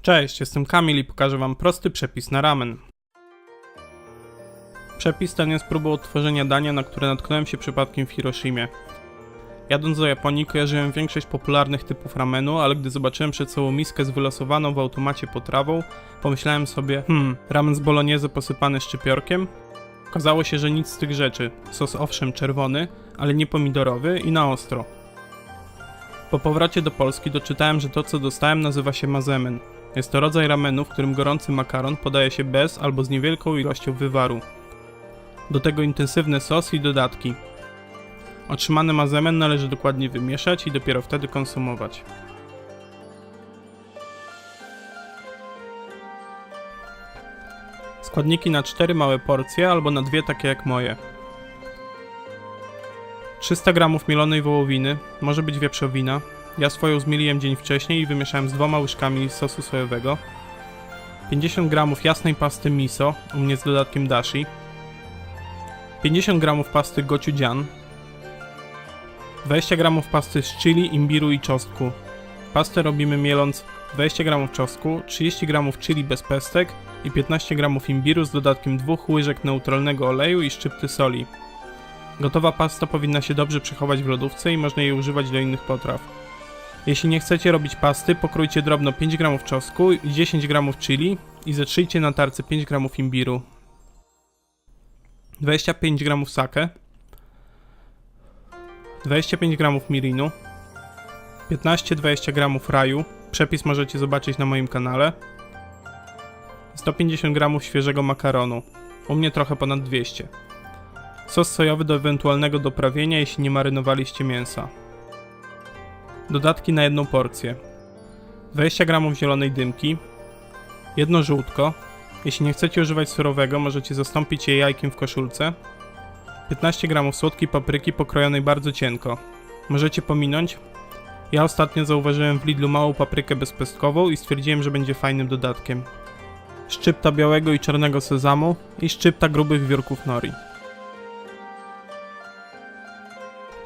Cześć, jestem Kamil i pokażę wam prosty przepis na ramen. Przepis ten jest próbą odtworzenia dania, na które natknąłem się przypadkiem w Hiroshimie. Jadąc do Japonii kojarzyłem większość popularnych typów ramenu, ale gdy zobaczyłem przed sobą miskę z wylosowaną w automacie potrawą, pomyślałem sobie, ramen z bolognese posypany szczypiorkiem? Okazało się, że nic z tych rzeczy. Sos owszem czerwony, ale nie pomidorowy i na ostro. Po powrocie do Polski doczytałem, że to co dostałem nazywa się mazemen. Jest to rodzaj ramenu, w którym gorący makaron podaje się bez albo z niewielką ilością wywaru. Do tego intensywny sos i dodatki. Otrzymany mazemen należy dokładnie wymieszać i dopiero wtedy konsumować. Składniki na 4 małe porcje albo na 2 takie jak moje. 300 g mielonej wołowiny, może być wieprzowina. Ja swoją zmieliłem dzień wcześniej i wymieszałem z 2 łyżkami sosu sojowego. 50 g jasnej pasty miso, u mnie z dodatkiem dashi. 50 g pasty gochujang. 20 g pasty z chili, imbiru i czosnku. Pastę robimy mieląc 20 g czosnku, 30 g chili bez pestek i 15 g imbiru z dodatkiem 2 łyżek neutralnego oleju i szczypty soli. Gotowa pasta powinna się dobrze przechować w lodówce i można jej używać do innych potraw. Jeśli nie chcecie robić pasty, pokrójcie drobno 5 g czosnku i 10 g chili i zetrzyjcie na tarce 5 g imbiru. 25 g sake, 25 g mirinu, 15-20 g raju, przepis możecie zobaczyć na moim kanale, 150 g świeżego makaronu, u mnie trochę ponad 200, sos sojowy do ewentualnego doprawienia, jeśli nie marynowaliście mięsa. Dodatki na jedną porcję, 20 g zielonej dymki, jedno żółtko, jeśli nie chcecie używać surowego, możecie zastąpić je jajkiem w koszulce, 15 g słodkiej papryki pokrojonej bardzo cienko. Możecie pominąć. Ja ostatnio zauważyłem w Lidlu małą paprykę bezpestkową i stwierdziłem, że będzie fajnym dodatkiem. Szczypta białego i czarnego sezamu i szczypta grubych wiórków nori.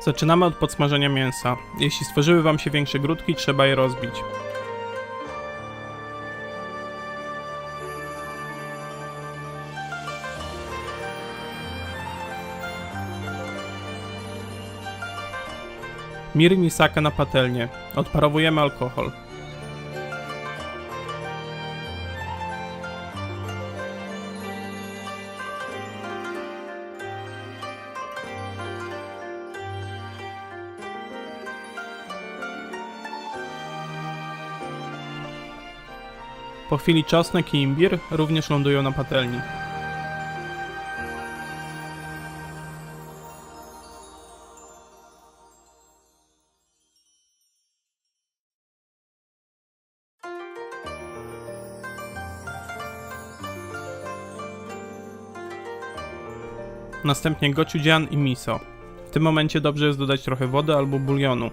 Zaczynamy od podsmażenia mięsa. Jeśli stworzyły wam się większe grudki, trzeba je rozbić. Mirin i sake na patelnię. Odparowujemy alkohol. Po chwili czosnek i imbir również lądują na patelni. Następnie gochujang i miso. W tym momencie dobrze jest dodać trochę wody albo bulionu.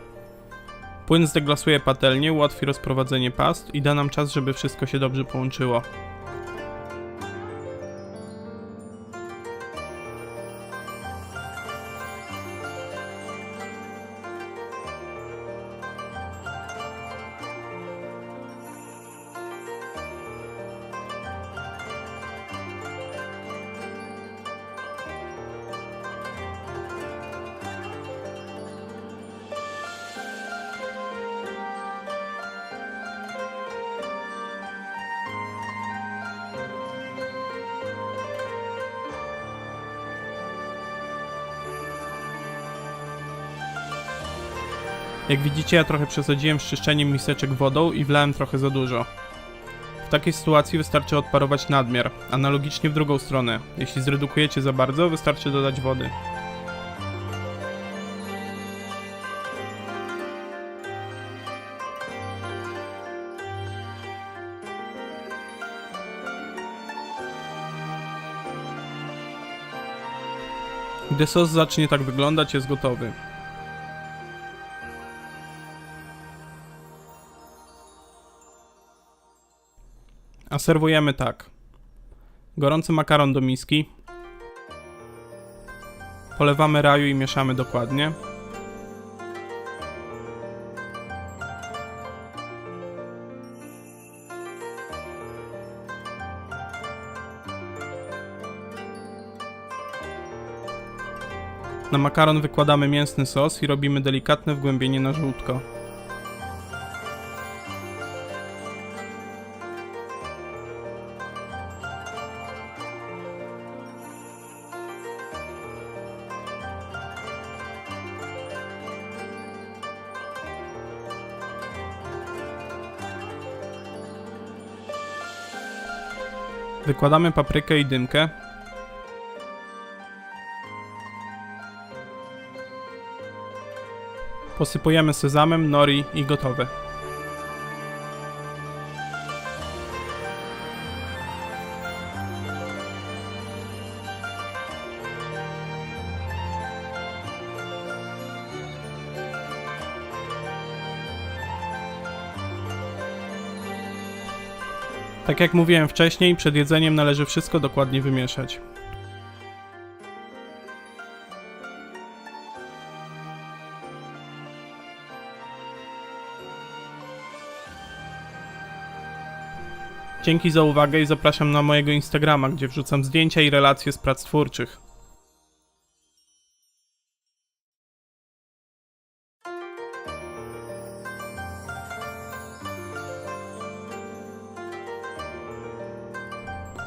Płyn zdeglasuje patelnię, ułatwi rozprowadzenie past i da nam czas, żeby wszystko się dobrze połączyło. Jak widzicie, ja trochę przesadziłem z czyszczeniem miseczek wodą i wlałem trochę za dużo. W takiej sytuacji wystarczy odparować nadmiar, analogicznie w drugą stronę. Jeśli zredukujecie za bardzo, wystarczy dodać wody. Gdy sos zacznie tak wyglądać, jest gotowy. A serwujemy tak. Gorący makaron do miski. Polewamy raju i mieszamy dokładnie. Na makaron wykładamy mięsny sos i robimy delikatne wgłębienie na żółtko. Wykładamy paprykę i dymkę. Posypujemy sezamem, nori i gotowe. Tak jak mówiłem wcześniej, przed jedzeniem należy wszystko dokładnie wymieszać. Dzięki za uwagę i zapraszam na mojego Instagrama, gdzie wrzucam zdjęcia i relacje z prac twórczych.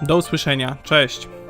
Do usłyszenia, cześć!